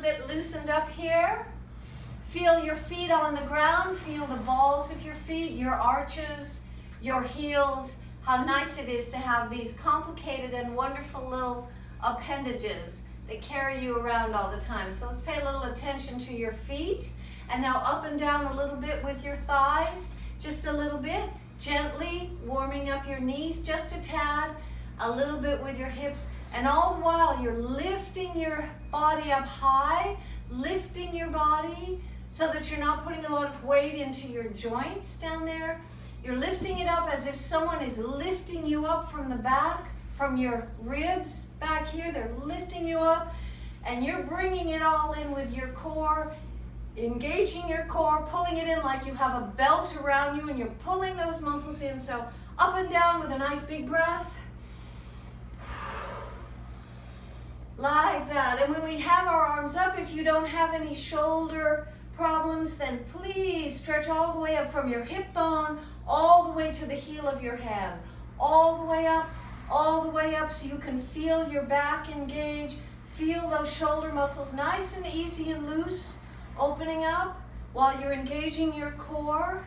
bit loosened up here. Feel your feet on the ground. Feel the balls of your feet, your arches, your heels. How nice it is to have these complicated and wonderful little appendages that carry you around all the time. So let's pay a little attention to your feet. And now up and down a little bit with your thighs, just a little bit. Gently warming up your knees just a tad, a little bit with your hips. And all the while you're lifting your body up high, lifting your body so that you're not putting a lot of weight into your joints down there. You're lifting it up as if someone is lifting you up from the back, from your ribs back here. They're lifting you up, and you're bringing it all in with your core, engaging your core, pulling it in like you have a belt around you, and you're pulling those muscles in. So up and down with a nice big breath. Like that. And when we have our arms up, if you don't have any shoulder problems, then please stretch all the way up from your hip bone, all the way to the heel of your hand. All the way up so you can feel your back engage. Feel those shoulder muscles nice and easy and loose, opening up while you're engaging your core.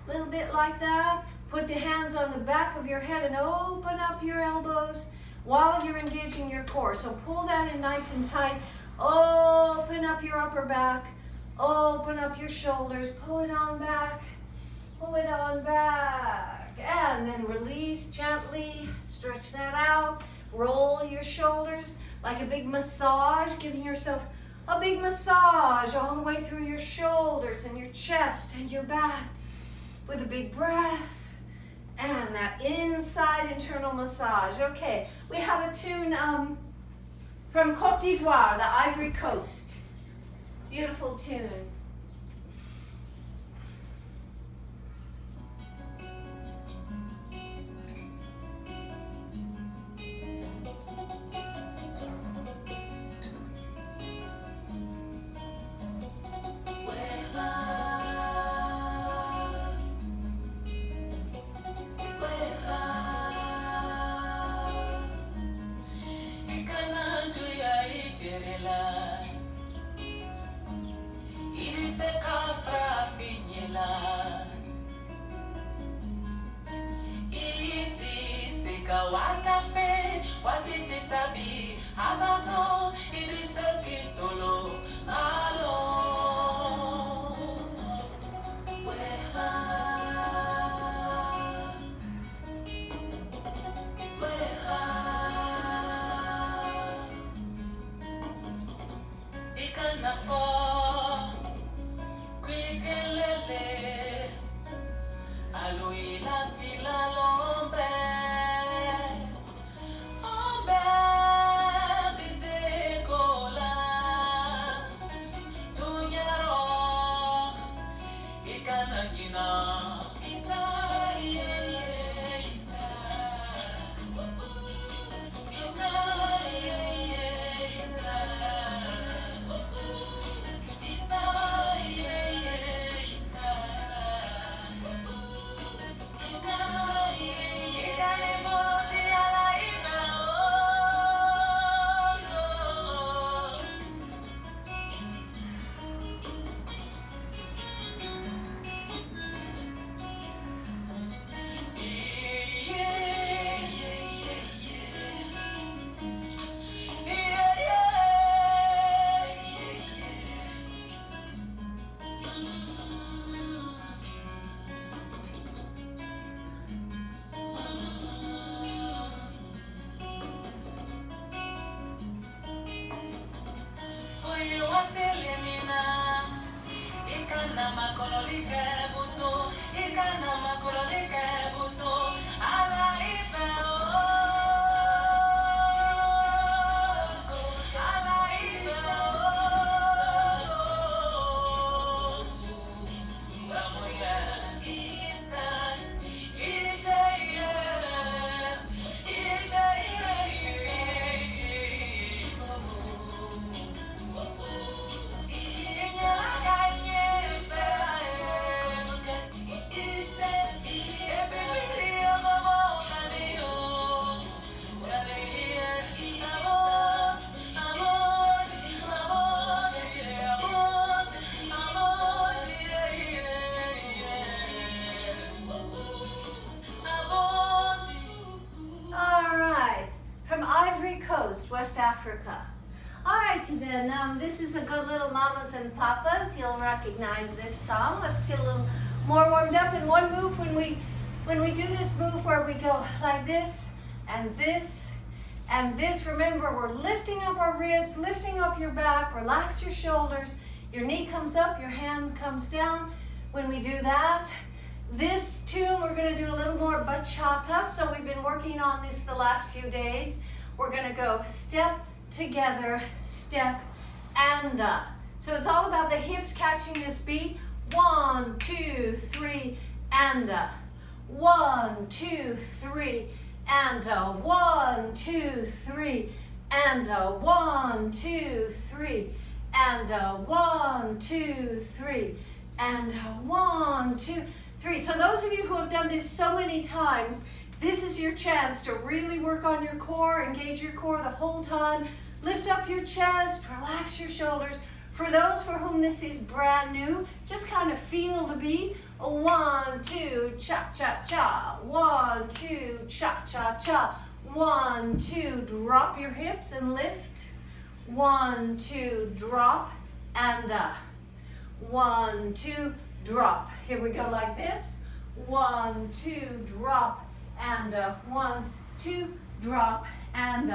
A little bit like that. Put the hands on the back of your head and open up your elbows while you're engaging your core. So pull that in nice and tight. Open up your upper back. Open up your shoulders. Pull it on back. Pull it on back. And then release gently. Stretch that out. Roll your shoulders like a big massage, giving yourself a big massage all the way through your shoulders and your chest and your back with a big breath. And that inside internal massage. Okay, we have a tune from Côte d'Ivoire, the Ivory Coast. Beautiful tune. Africa. All right, then, this is a good little mamas and papas. You'll recognize this song. Let's get a little more warmed up. In one move, when we do this move where we go like this and this and this, remember we're lifting up our ribs, lifting up your back, relax your shoulders, your knee comes up, your hand comes down. When we do that, this tune, we're gonna do a little more bachata. So we've been working on this the last few days. We're gonna go step, together, step, and so it's all about the hips catching this beat. 1, 2, 3, and 1, 2, 3, and 1, 2, 3, and 1, 2, 3, and 1, 2, 3, and 1, 2, 3. So those of you who have done this so many times, this is your chance to really work on your core, engage your core the whole time, lift up your chest, relax your shoulders. For those for whom this is brand new, just kind of feel the beat. 1, 2, cha-cha-cha. 1, 2, cha-cha-cha. 1, 2, drop your hips and lift. 1, 2, drop and 1, 2, drop. Here we go like this. 1, 2, drop and 1, 2, drop and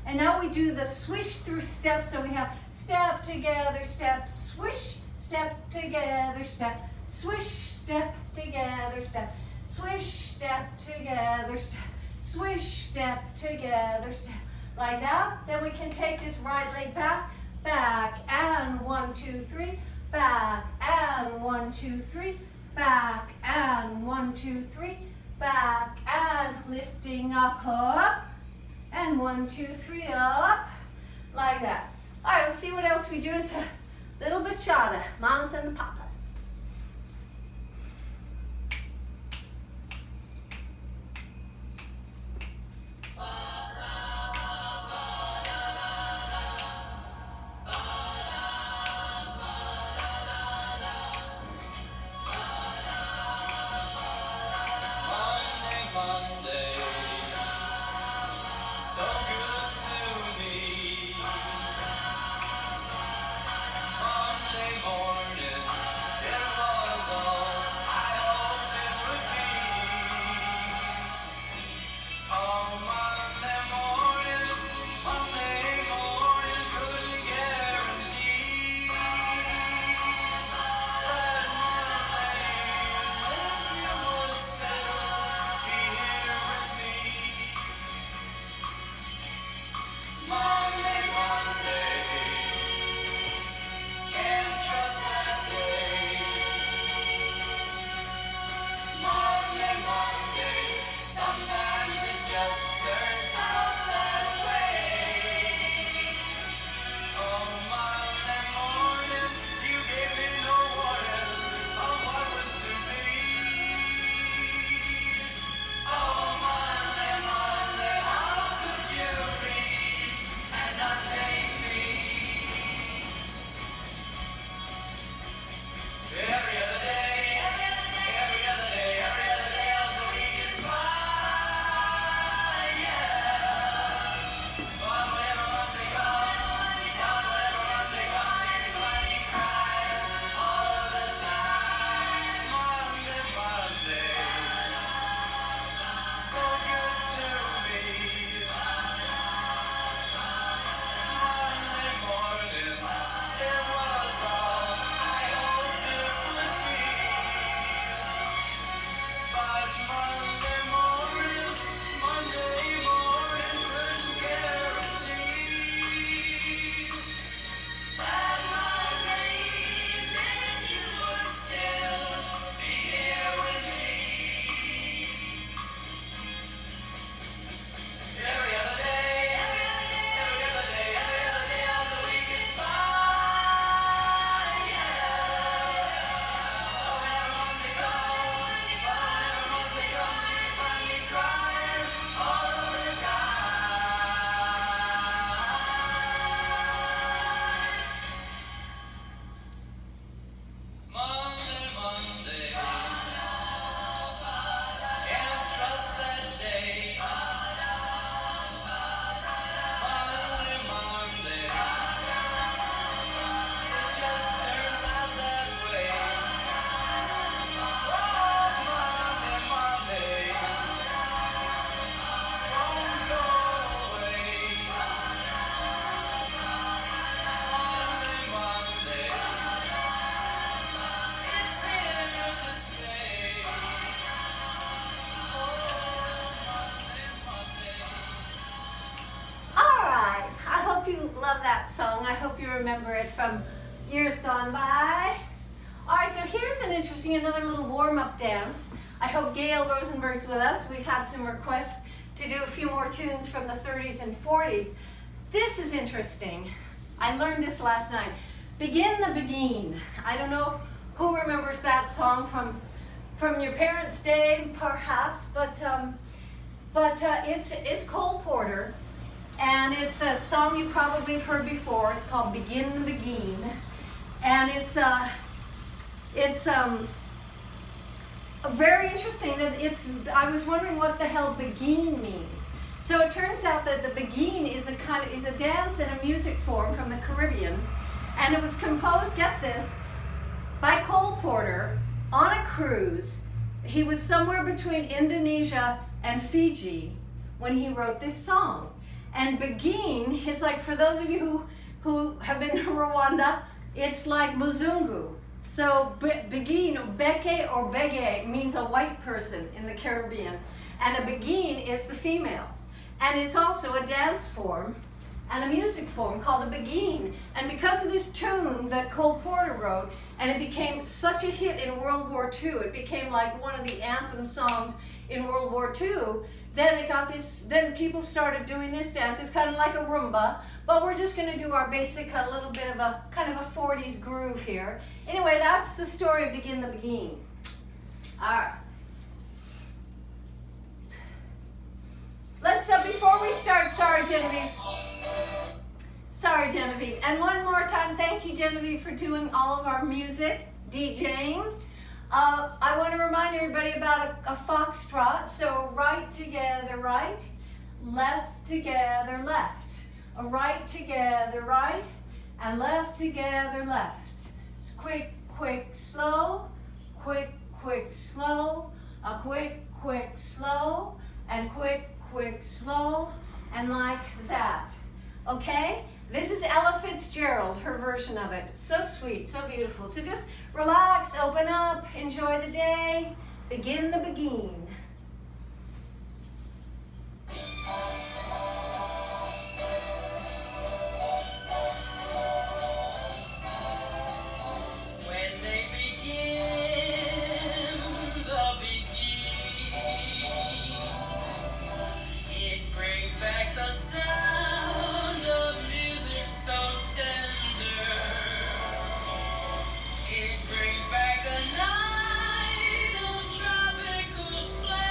and now we do the swish through steps. So we have step together, step, swish, step together, step, swish, step together, step, swish, step together, step, swish, step together, step. Like that. Then we can take this right leg back, back, and 1, 2, 3, back, and 1, 2, 3, back, and 1, 2, 3, back, and lifting up, and 1, 2, 3, up, like that. All right, let's see what else we do. It's a little bachata, mamas and the papas. Monday morning. remember it from years gone by. All right, so here's another little warm-up dance. I hope Gail Rosenberg's with us. We've had some requests to do a few more tunes from the 30s and 40s. This is interesting. I learned this last night. Begin the Beguine. I don't know who remembers that song from your parents' day, perhaps, but it's Cole Porter, and it's a song you probably have heard before. It's called Begin the Beguine, and it's very interesting that I was wondering what the hell beguine means. So it turns out that the beguine is a dance and a music form from the Caribbean, and it was composed, get this, by Cole Porter on a cruise. He was somewhere between Indonesia and Fiji when he wrote this song. And beguine is like, for those of you who have been to Rwanda, it's like Muzungu. So beguine, beke or bege, means a white person in the Caribbean. And a beguine is the female. And it's also a dance form and a music form called a beguine. And because of this tune that Cole Porter wrote, and it became such a hit in World War II, it became like one of the anthem songs in World War II, then people started doing this dance. It's kind of like a rumba, but we're just going to do our basic, a little bit of a kind of a 40s groove here. Anyway, that's the story of Begin the Beguine. All right. Let's, before we start, sorry Genevieve, and one more time, thank you Genevieve for doing all of our music, DJing. I want to remind everybody about a foxtrot. So right together, right, left together, left, a right together, right, and left together, left. It's quick, quick, slow, quick, quick, slow, a quick, quick, slow, and quick, quick, slow, and like that. Okay? This is Ella Fitzgerald, her version of it. So sweet, so beautiful. So just relax, open up, enjoy the day, begin the beguine. It brings back a night of tropical splendor.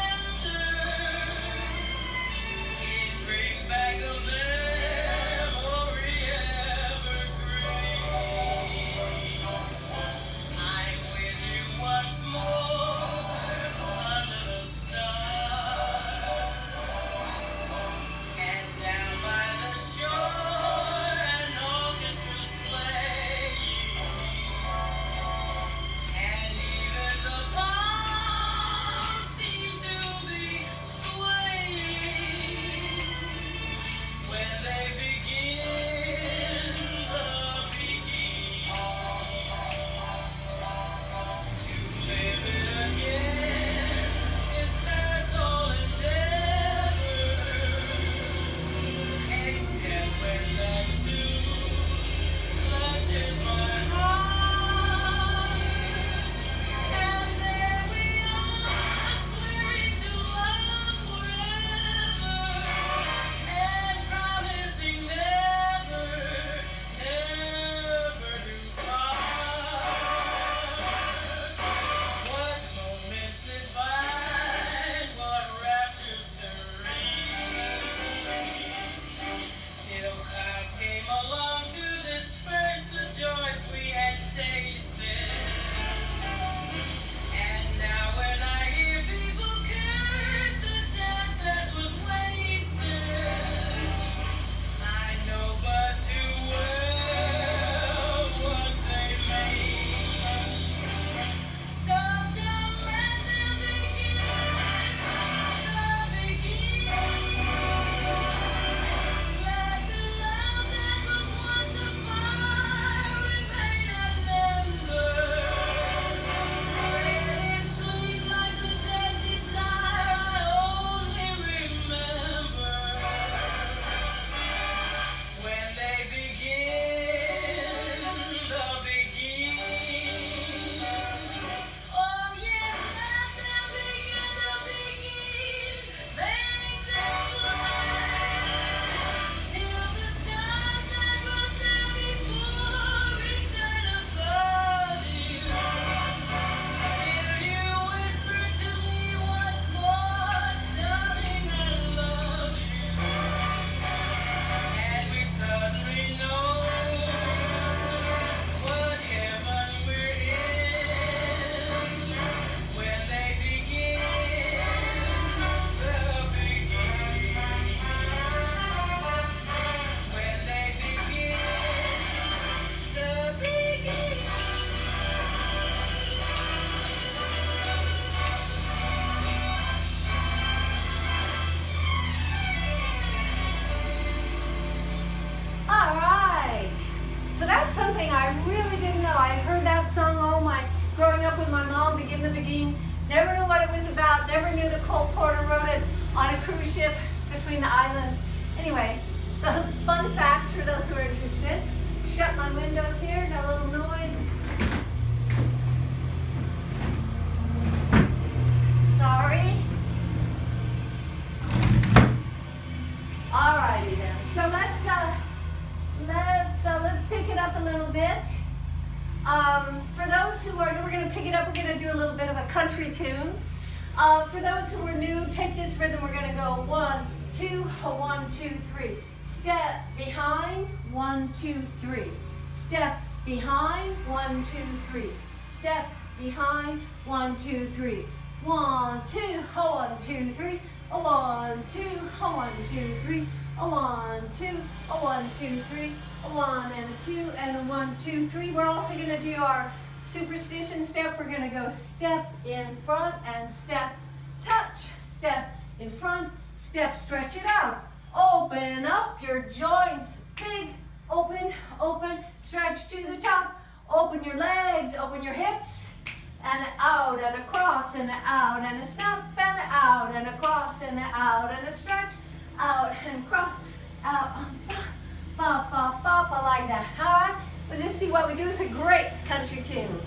thing I really didn't know. I had heard that song growing up with my mom, Begin the Beguine. Never knew what it was about. Never knew that Cole Porter wrote it on a cruise ship between the islands. Anyway, those fun facts for those who are interested. Shut my windows here, got a little noise. Sorry. Alrighty then. So let's pick it up a little bit. For those who are, we're going to pick it up. We're going to do a little bit of a country tune. For those who are new, take this rhythm. We're going to go 1, 2, 1, 2, 3. Step behind, 1, 2, 3. Step behind, 1, 2, 3. Step behind, 1, 2, 3. 1, 2, 1, 2, 3. 1, 2, 1, 2, 3. 1, 2, 1, 2, 3. 1 and a 2 and a 1, 2, 3. We're also going to do our superstition step. We're going to go step in front and step, touch. Step in front, step, stretch it out. Open up your joints, big, open, open, stretch to the top. Open your legs, open your hips, and out and across and out and a snap and out and across and out and a stretch, out and cross, out, ba, ba, ba, ba, like that. All right, let's just see what we do. It's a great country tune.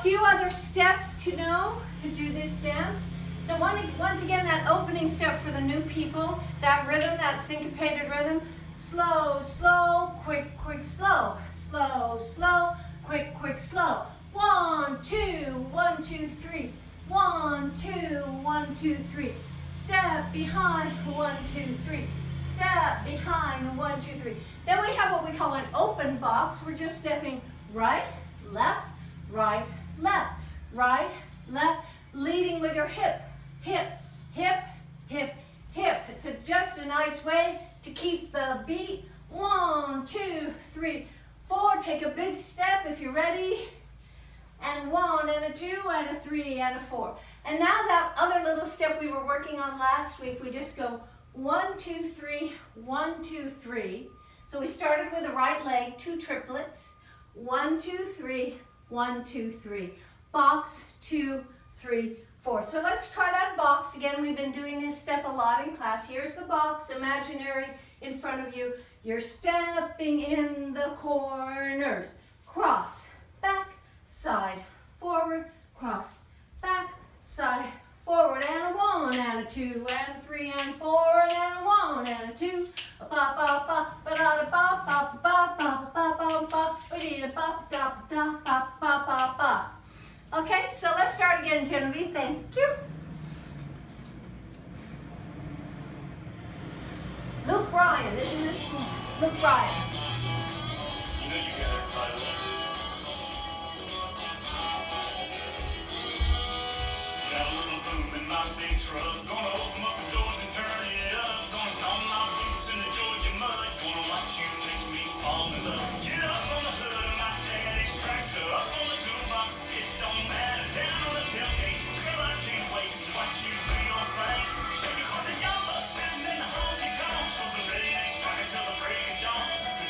Few other steps to know to do this dance. So once again, that opening step for the new people, that rhythm, that syncopated rhythm, slow, slow, quick, quick, slow, slow, slow, quick, quick, slow. 1, 2, 1, 2, 3. 1, 2, 1, 2, 3. Step behind, 1, 2, 3. Step behind, 1, 2, 3. Then we have what we call an open box. We're just stepping right, left, right, left, right, left, leading with your hip, hip, hip, hip, hip. It's just a nice way to keep the beat. 1, 2, 3, 4. Take a big step if you're ready. And 1 and a 2 and a 3 and a 4. And now that other little step we were working on last week, we just go 1, 2, 3, 1, 2, 3. So we started with the right leg, 2 triplets. 1, 2, 3. 1, 2, 3. Box, 2, 3, 4. So let's try that box again. We've been doing this step a lot in class. Here's the box, imaginary in front of you. You're stepping in the corners. Cross, back, side, forward, cross, back, side, forward, and a 1, and a 2, and a 3, and 4, and a 1, and a 2. Ba ba ba ba da ba ba ba ba ba ba ba ba ba da ba ba ba ba. Okay, so let's start again, Genevieve. Thank you. Luke Bryan. This is Luke Bryan. You know you got everybody. Got a little boom in my big truck. Gonna open up the doors and turn it up. Gonna stomp my boots in the Georgia mud. Gonna watch you make me fall in love. Get up on the hood of my daddy's tractor. Up on the toolbox, it don't matter. Down on the tailgate, girl, I can't wait to watch you do your thing. Shake it for the yama, sitting in the honky tonk. So the lady ain't striking till the break of dawn.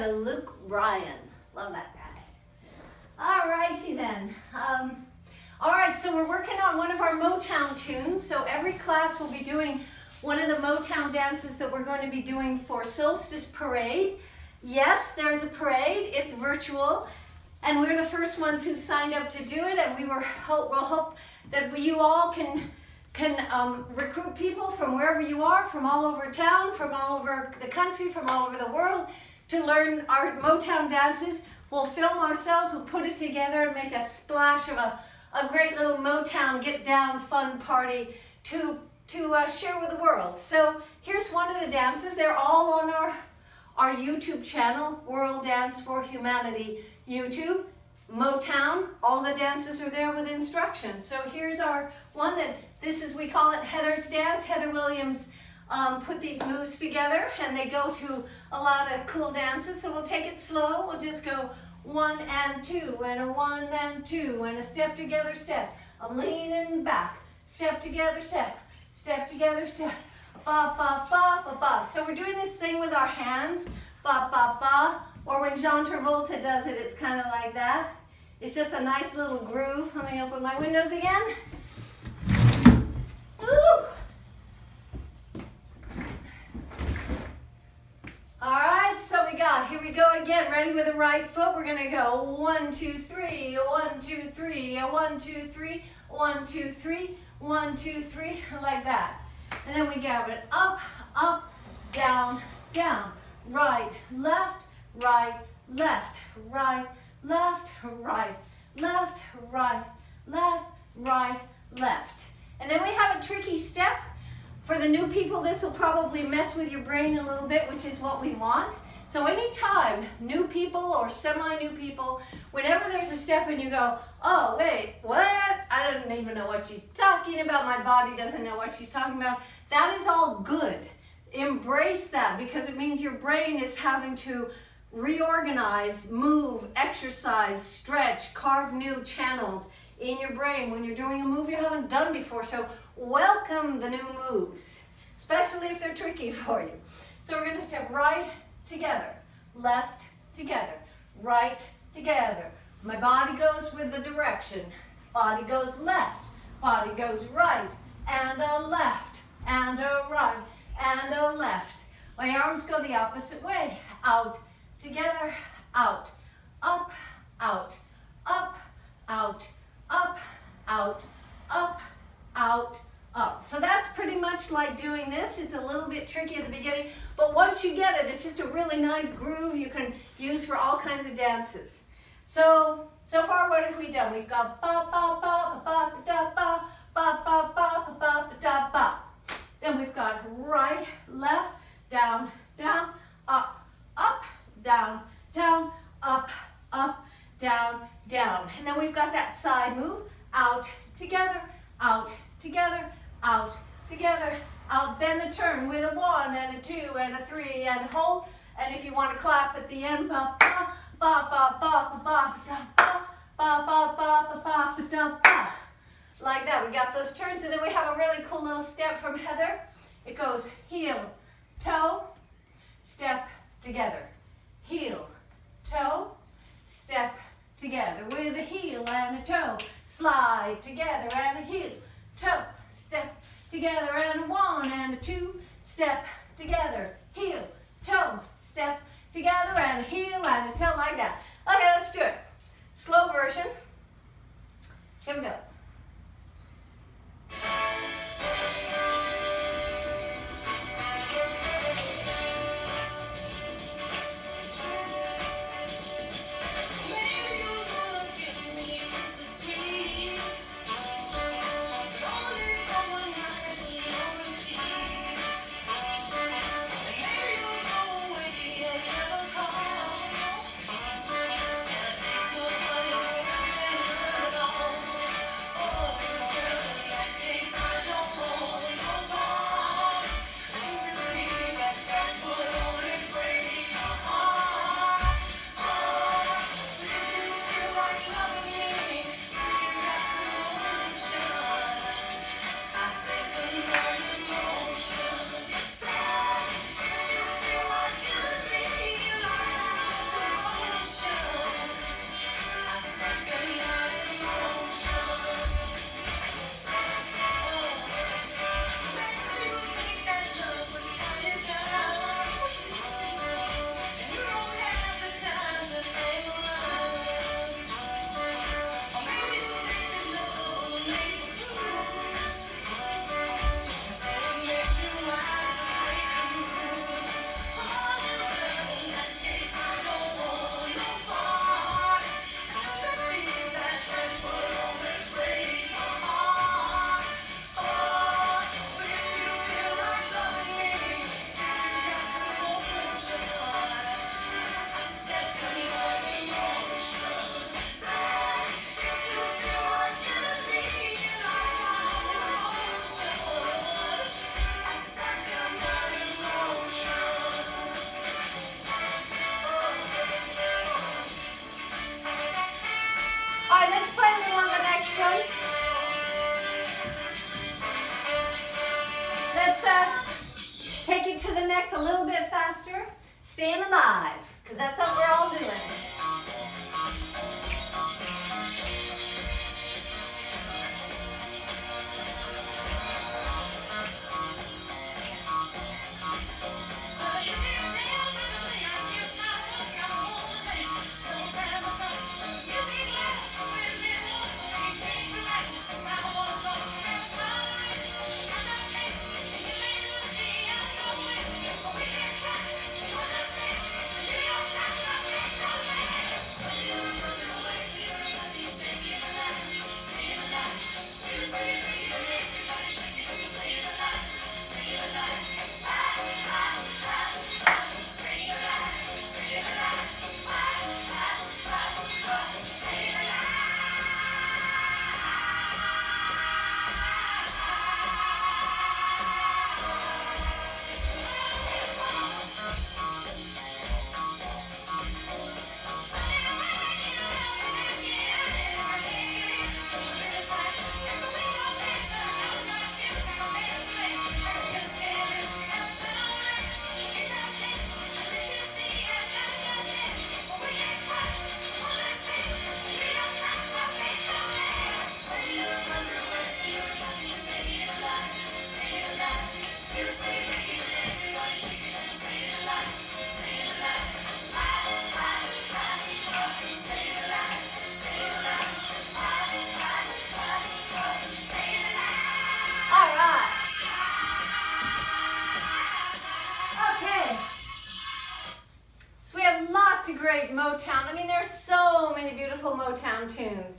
instead of Luke Bryan. Love that guy. All righty then. All right, so we're working on one of our Motown tunes. So every class will be doing one of the Motown dances that we're going to be doing for Solstice Parade. Yes, there's a parade. It's virtual. And we're the first ones who signed up to do it. And we'll hope that you all can recruit people from wherever you are, from all over town, from all over the country, from all over the world, to learn our Motown dances. We'll film ourselves, we'll put it together and make a splash of a great little Motown get down fun party to share with the world. So here's one of the dances. They're all on our YouTube channel, World Dance for Humanity YouTube. Motown, all the dances are there with instructions. So here's our one we call it Heather's Dance. Heather Williams put these moves together and they go to a lot of cool dances. So we'll take it slow. We'll just go 1 and 2 and a 1 and 2 and a step together step. I'm leaning back. Step together step. Step together step. Ba ba ba ba ba. So we're doing this thing with our hands. Ba ba ba. Or when John Travolta does it, it's kind of like that. It's just a nice little groove. Let me open my windows again. Woo! All right, so here we go again. Ready with the right foot. We're gonna go 1, 2, 3, 1, 2, 3, 1, 2, 3, 1, 2, 3, 1, 2, 3, like that. And then we grab it up, up, down, down, right, left, right, left, right, left, right, left, right, left, right, left. And then we have a tricky step. For the new people, this will probably mess with your brain a little bit, which is what we want. So anytime, new people or semi-new people, whenever there's a step and you go, oh, wait, what? I don't even know what she's talking about. My body doesn't know what she's talking about. That is all good. Embrace that because it means your brain is having to reorganize, move, exercise, stretch, carve new channels in your brain when you're doing a move you haven't done before. So welcome the new moves, especially if they're tricky for you. So we're going to step right together, left together, right together. My body goes with the direction. Body goes left, body goes right, and a left, and a right, and a left. My arms go the opposite way. Out, together, out, up, out, up, out, up, out, up, out, up. So that's pretty much like doing this. It's a little bit tricky at the beginning, but once you get it, it's just a really nice groove you can use for all kinds of dances. So far, what have we done? We've got ba ba ba ba da ba ba ba ba ba da ba. Then we've got right, left, down, down, up, up, down, down, up, up, down, down. And then we've got that side move, out, together, out, together, out, together, out. Then the turn with a 1 and a 2 and a 3 and hold. And if you want to clap at the end, ba ba ba ba ba ba ba ba ba ba ba ba ba ba. Like that. We got those turns, and then we have a really cool little step from Heather. It goes heel, toe, step, together. Heel, toe, step, together. With a heel and a toe, slide together and a heel, toe, step, together and a 1 and a 2, step, together, heel, toe, step, together and a heel and a toe, like that. Okay, let's do it. Slow version. Here we go. next a little bit faster. Staying alive, because that's what we're all doing. Great Motown. I mean, there's so many beautiful Motown tunes.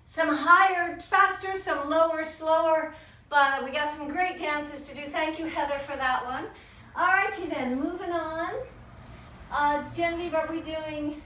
Some higher, faster, some lower, slower, but we got some great dances to do. Thank you, Heather, for that one. Alrighty then, moving on. Genevieve, are we doing?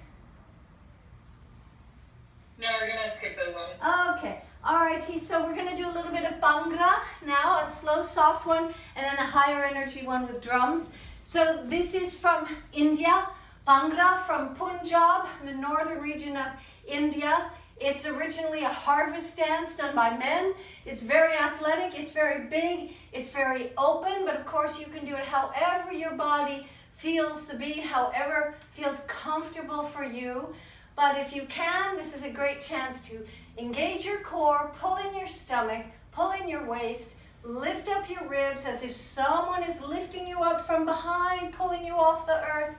No, we're gonna skip those ones. Okay. Alrighty, so we're gonna do a little bit of Bhangra now, a slow, soft one, and then a higher energy one with drums. So this is from India. Bhangra from Punjab, the northern region of India. It's originally a harvest dance done by men. It's very athletic, it's very big, it's very open, but of course you can do it however your body feels the beat, however feels comfortable for you. But if you can, this is a great chance to engage your core, pull in your stomach, pull in your waist, lift up your ribs as if someone is lifting you up from behind, pulling you off the earth.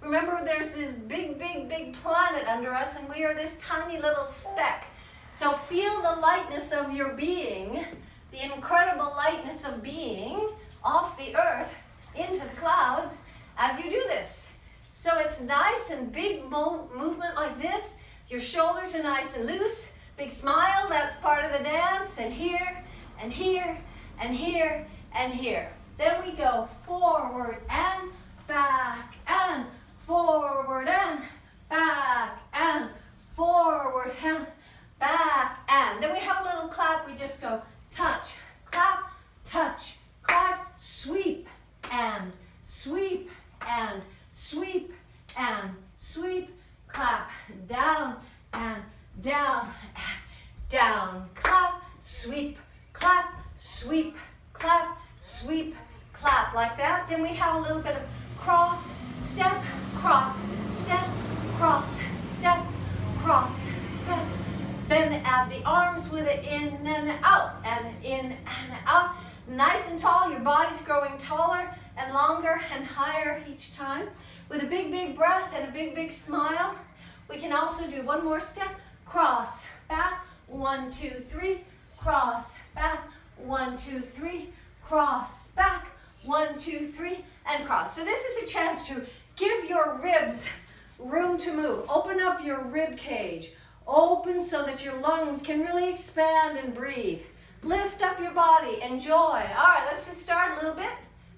Remember, there's this big, big, big planet under us, and we are this tiny little speck. So feel the lightness of your being, the incredible lightness of being off the earth into the clouds as you do this. So it's nice and big movement like this. Your shoulders are nice and loose. Big smile, that's part of the dance. And here, and here, and here, and here. Then we go forward and back and forward and back and forward and back and. Then we have a little clap. We just go touch, clap, touch, clap, sweep and sweep and sweep and sweep, clap, down and down, down, clap, sweep, clap, sweep, clap, sweep, clap, like that. Then we have a little bit of cross, step, cross, step, cross, step, cross, step. Then add the arms with it in and out, and in and out. Nice and tall, your body's growing taller and longer and higher each time. With a big, big breath and a big, big smile. We can also do one more step, cross, back, 1, 2, 3, cross, back, 1, 2, 3, cross, back, 1, 2, 3, and cross. So this is a chance to give your ribs room to move. Open up your rib cage. Open so that your lungs can really expand and breathe. Lift up your body. Enjoy. All right, let's just start a little bit.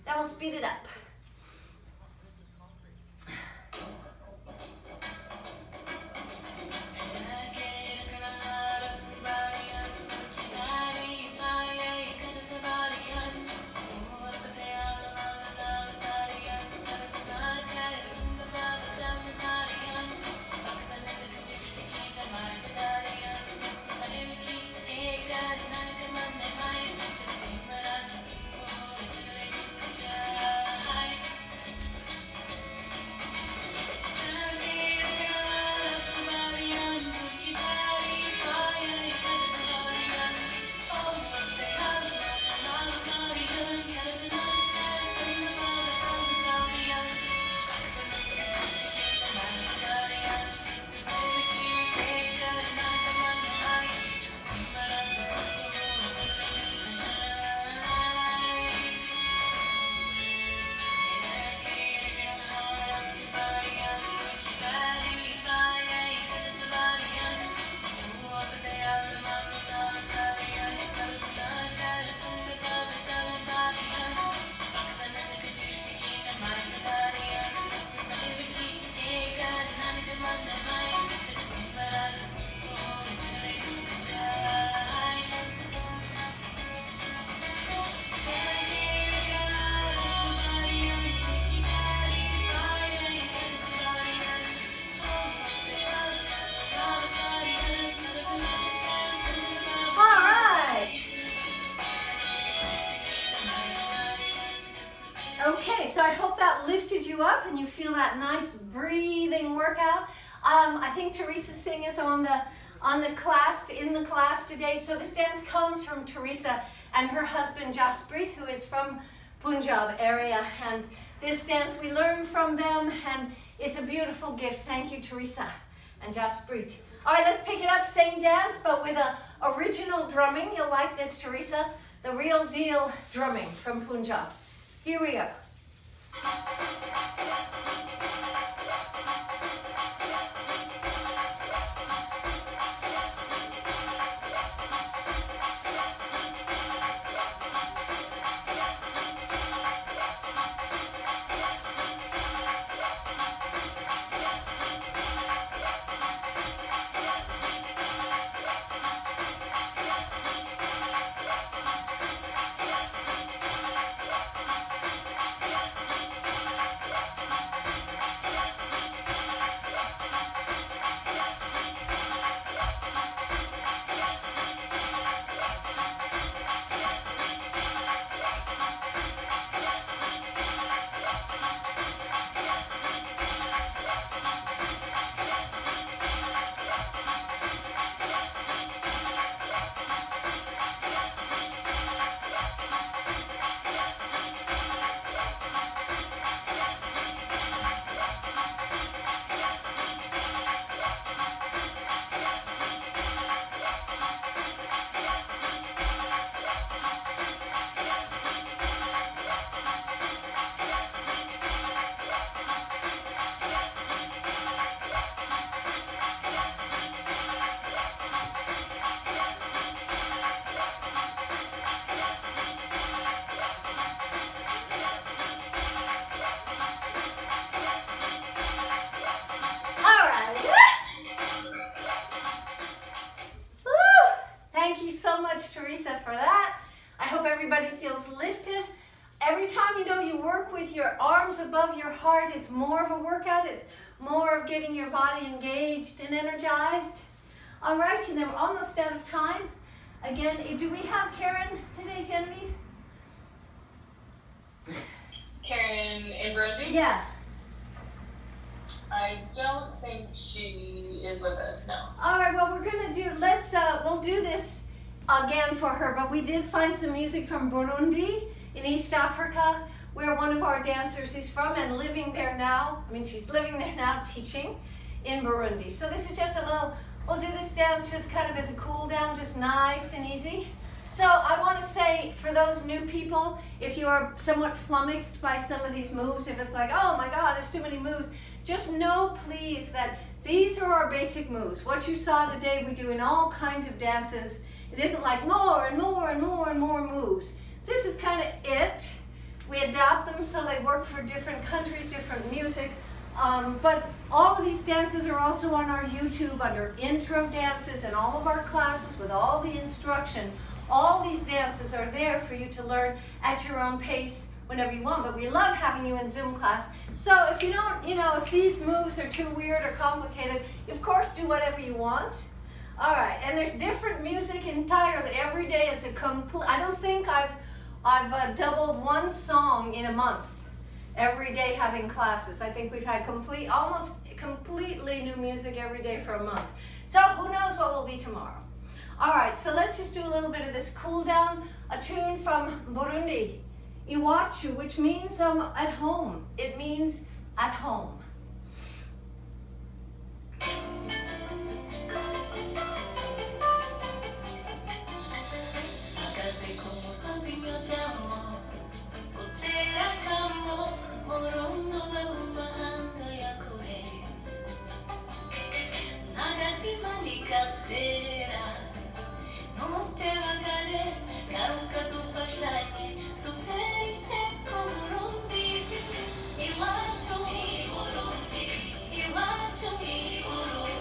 Then we'll speed it up. Okay, so I hope that lifted you up and you feel that nice breathing workout. I think Teresa Singh is in the class today. So this dance comes from Teresa and her husband Jasprit, who is from Punjab area. And this dance we learned from them, and it's a beautiful gift. Thank you, Teresa and Jasprit. All right, let's pick it up. Same dance, but with a original drumming. You'll like this, Teresa. The real deal drumming from Punjab. Here we go. Teresa for that. I hope everybody feels lifted. Every time you work with your arms above your heart, it's more of a workout. It's more of getting your body engaged and energized. All right, and then we're almost out of time. Again, do we have Karen today, Genevieve? Karen in Burundi? Yeah. I don't think she is with us, no. All right, well, we're gonna do, we'll do this again for her, but we did find some music from Burundi in East Africa, where one of our dancers is from and living there now. I mean, she's living there now teaching in Burundi. So this is just a little, we'll do this dance just kind of as a cool down, just nice and easy. So I want to say, for those new people, if you are somewhat flummoxed by some of these moves, if it's like, oh my God, there's too many moves, just know, please, that these are our basic moves. What you saw today, we do in all kinds of dances. It isn't like more and more and more and more moves. This is kind of it. We adapt them so they work for different countries, different music. But all of these dances are also on our YouTube under intro dances, and all of our classes with all the instruction. All these dances are there for you to learn at your own pace whenever you want. But we love having you in Zoom class. So if you don't, if these moves are too weird or complicated, of course do whatever you want. All right, and there's different music entirely. Every day is a complete, I don't think I've doubled one song in a month. Every day having classes. I think we've had almost completely new music every day for a month. So who knows what will be tomorrow. All right, so let's just do a little bit of this cool down. A tune from Burundi, Iwachu, which means at home. It means at home. Iwachu, Burundi, Iwachu, Burundi.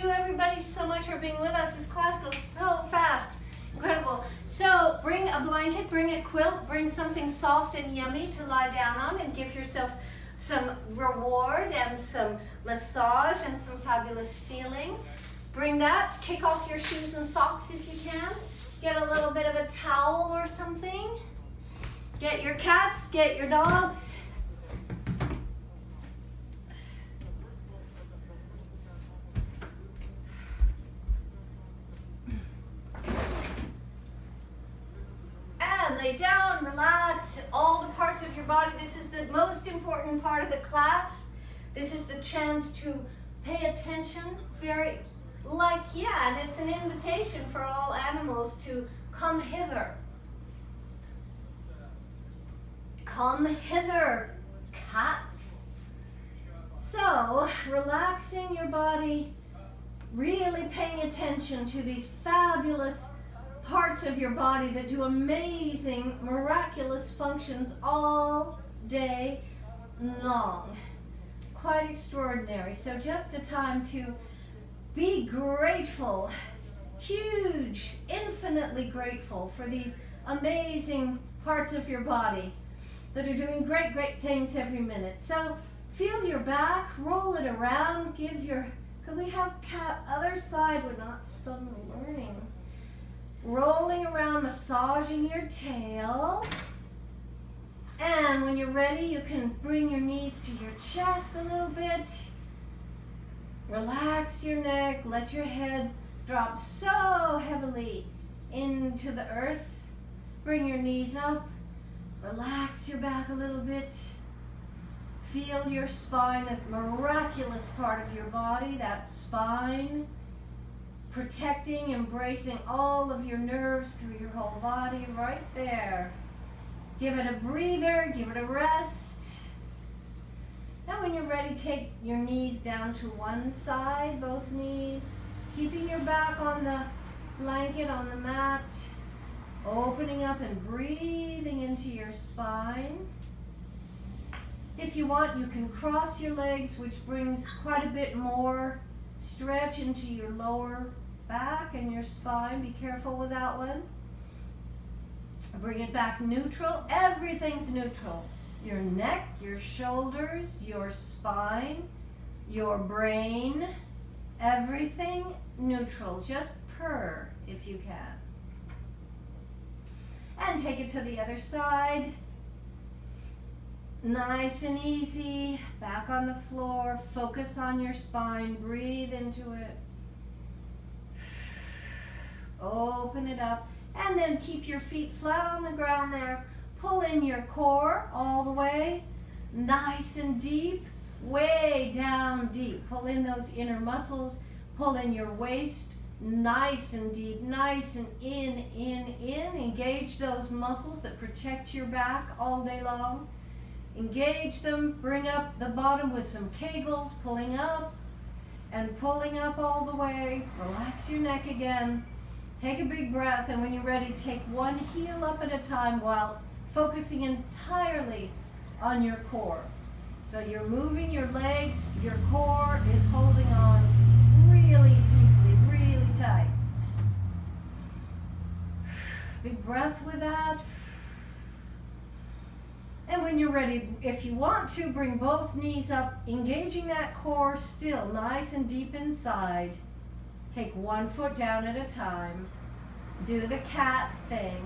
you everybody so much for being with us. This class goes so fast. Incredible. So bring a blanket, bring a quilt, bring something soft and yummy to lie down on and give yourself some reward and some massage and some fabulous feeling. Bring that. Kick off your shoes and socks if you can. Get a little bit of a towel or something. Get your cats, get your dogs. And lay down, relax, all the parts of your body. This is the most important part of the class. This is the chance to pay attention, and it's an invitation for all animals to come hither. Come hither, cat. So, relaxing your body, really paying attention to these fabulous parts of your body that do amazing, miraculous functions all day long. Quite extraordinary. So just a time to be grateful, huge, infinitely grateful for these amazing parts of your body that are doing great, great things every minute. So feel your back, roll it around, could we have cat other side? We're not suddenly learning. Rolling around, massaging your tail. And when you're ready, you can bring your knees to your chest a little bit. Relax your neck, let your head drop so heavily into the earth. Bring your knees up, relax your back a little bit. Feel your spine, a miraculous part of your body, that spine. Protecting, embracing all of your nerves through your whole body, right there. Give it a breather, give it a rest. Now when you're ready, take your knees down to one side, both knees, keeping your back on the blanket, on the mat, opening up and breathing into your spine. If you want, you can cross your legs, which brings quite a bit more stretch into your lower back and your spine. Be careful with that one. Bring it back neutral. Everything's neutral. Your neck, your shoulders, your spine, your brain, everything neutral. Just purr if you can. And take it to the other side. Nice and easy. Back on the floor. Focus on your spine. Breathe into it. Open it up. And then keep your feet flat on the ground there. Pull in your core all the way. Nice and deep. Way down deep. Pull in those inner muscles. Pull in your waist. Nice and deep. Nice and in. Engage those muscles that protect your back all day long. Engage them. Bring up the bottom with some kegels. Pulling up and pulling up all the way. Relax your neck again. Take a big breath, and when you're ready, take one heel up at a time while focusing entirely on your core. So you're moving your legs, your core is holding on really deeply, really tight. Big breath with that. And when you're ready, if you want to, bring both knees up, engaging that core still nice and deep inside. Take one foot down at a time. Do the cat thing.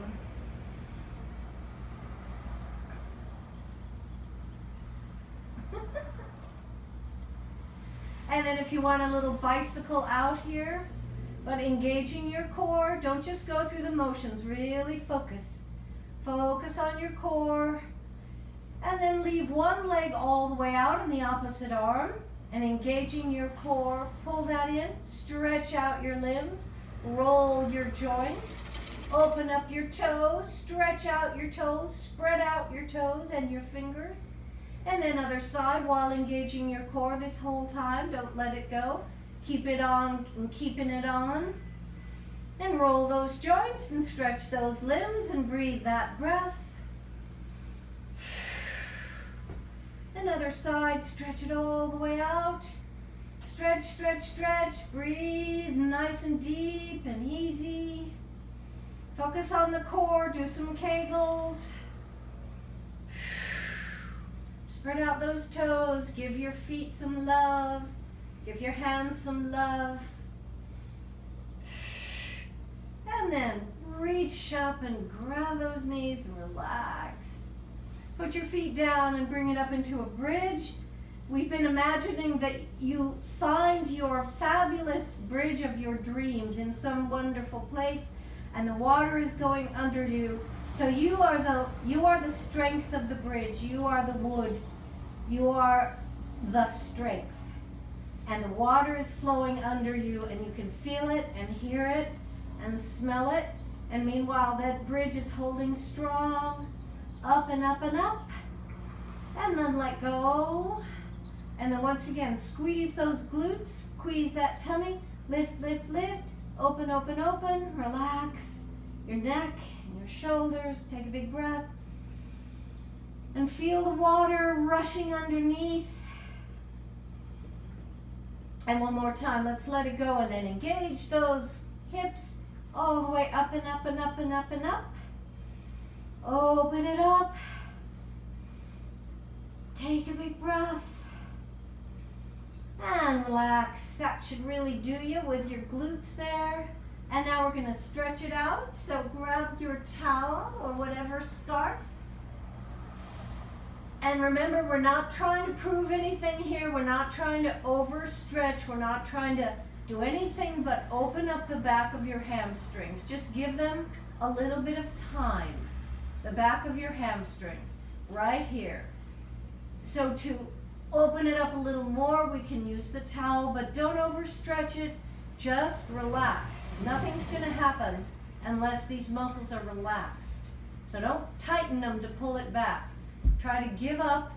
And then if you want a little bicycle out here, but engaging your core, don't just go through the motions, really focus. Focus on your core. And then leave one leg all the way out in the opposite arm. And engaging your core, pull that in, stretch out your limbs, roll your joints, open up your toes, stretch out your toes, spread out your toes and your fingers. And then other side while engaging your core this whole time. Don't let it go. Keep it on and keeping it on. And roll those joints and stretch those limbs and breathe that breath. Another side, stretch it all the way out. Stretch, stretch, stretch. Breathe nice and deep and easy. Focus on the core. Do some Kegels. Spread out those toes. Give your feet some love. Give your hands some love. And then reach up and grab those knees and relax. Put your feet down and bring it up into a bridge. We've been imagining that you find your fabulous bridge of your dreams in some wonderful place, and the water is going under you. So you are the strength of the bridge. You are the wood. You are the strength. And the water is flowing under you, and you can feel it and hear it and smell it. And meanwhile, that bridge is holding strong, up and up and up. And then let go. And then once again, squeeze those glutes, squeeze that tummy, lift, lift, lift, open, open, open, relax your neck and your shoulders. Take a big breath. And feel the water rushing underneath. And one more time, let's let it go and then engage those hips all the way up and up and up and up and up. Open it up. Take a big breath. And relax. That should really do you with your glutes there. And now we're going to stretch it out. So grab your towel or whatever scarf. And remember, we're not trying to prove anything here. We're not trying to overstretch. We're not trying to do anything but open up the back of your hamstrings. Just give them a little bit of time. The back of your hamstrings, right here. So to open it up a little more, we can use the towel, but don't overstretch it. Just relax. Nothing's going to happen unless these muscles are relaxed. So don't tighten them to pull it back. Try to give up,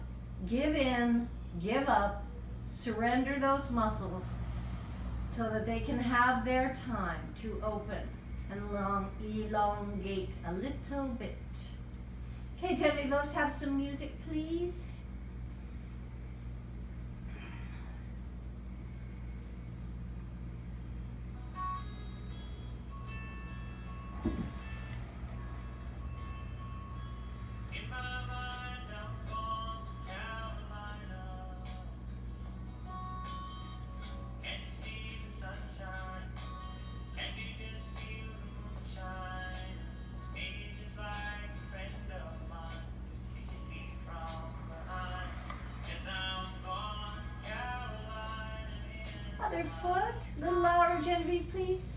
give in, give up, surrender those muscles so that they can have their time to open and elongate a little bit. Okay, gently, let's have some music, please. Other foot, a little louder, Genevieve, please.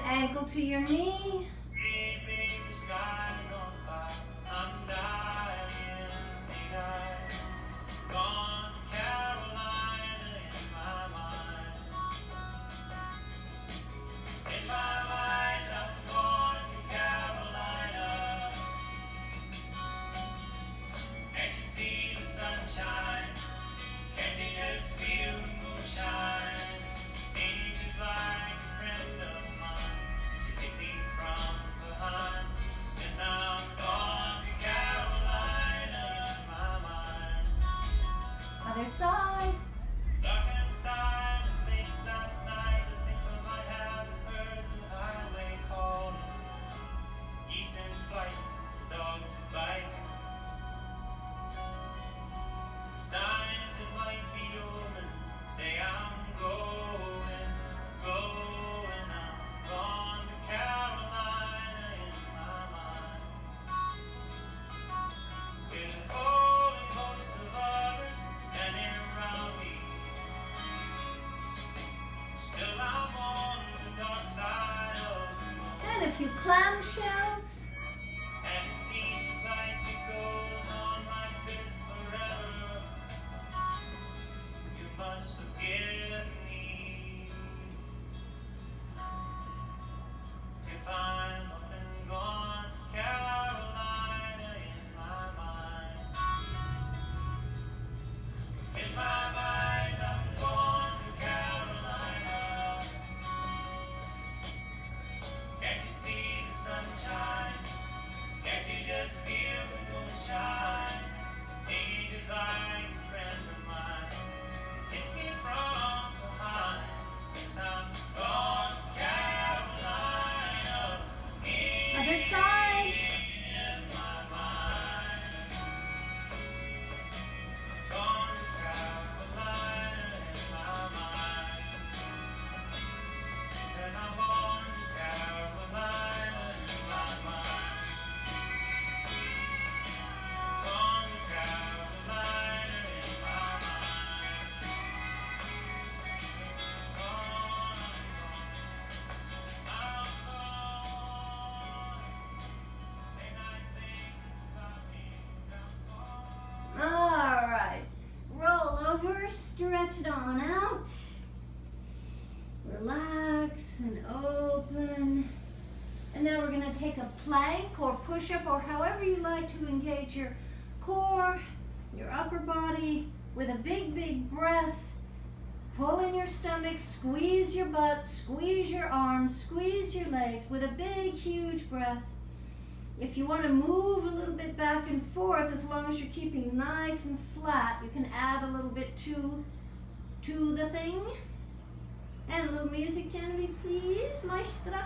Ankle to your knee. From stretch it on out. Relax and open. And then we're going to take a plank or push-up or however you like to engage your core, your upper body with a big, big breath. Pull in your stomach, squeeze your butt, squeeze your arms, squeeze your legs with a big, huge breath. If you want to move a little bit back and forth, as long as you're keeping nice and flat, you can add a little bit to the thing. And a little music, Genevieve, please, maestra.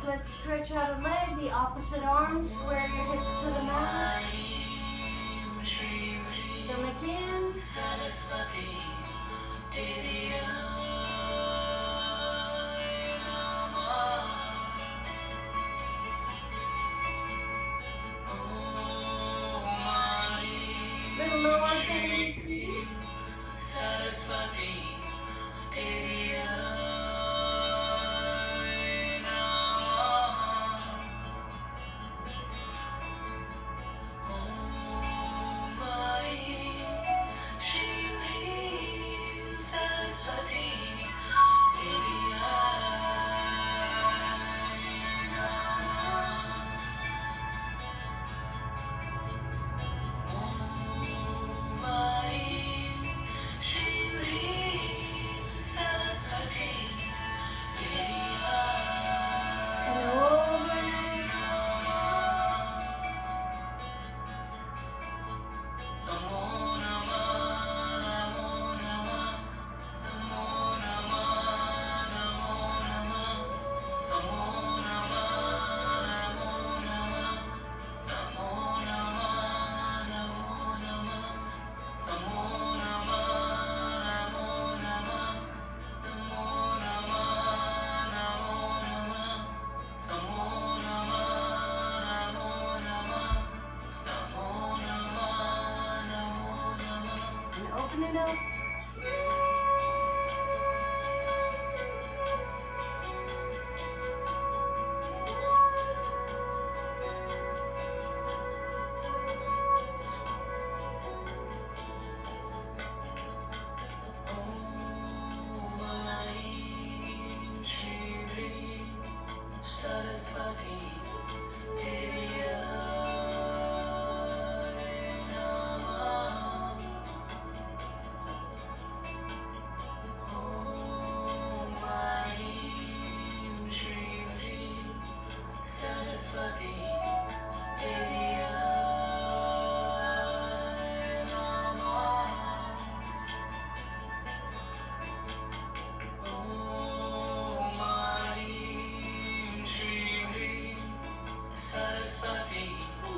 Let's stretch out a leg, the opposite arm, square your hips to the mat. Stomach in. Little lower, Genevieve, please.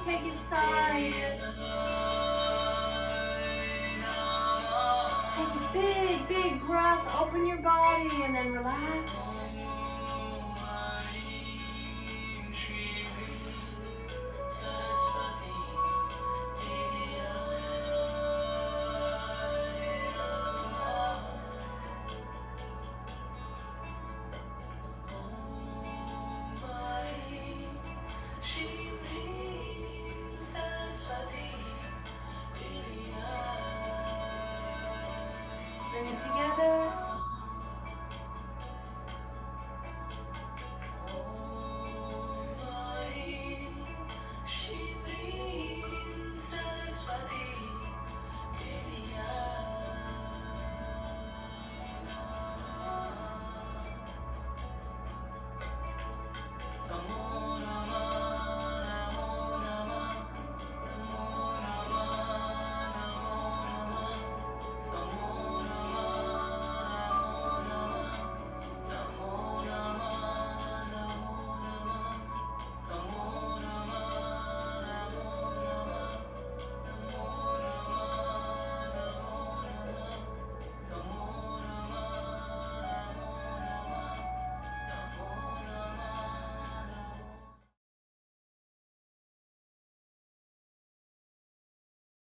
Take it side. Take a big, big breath. Open your body and then relax.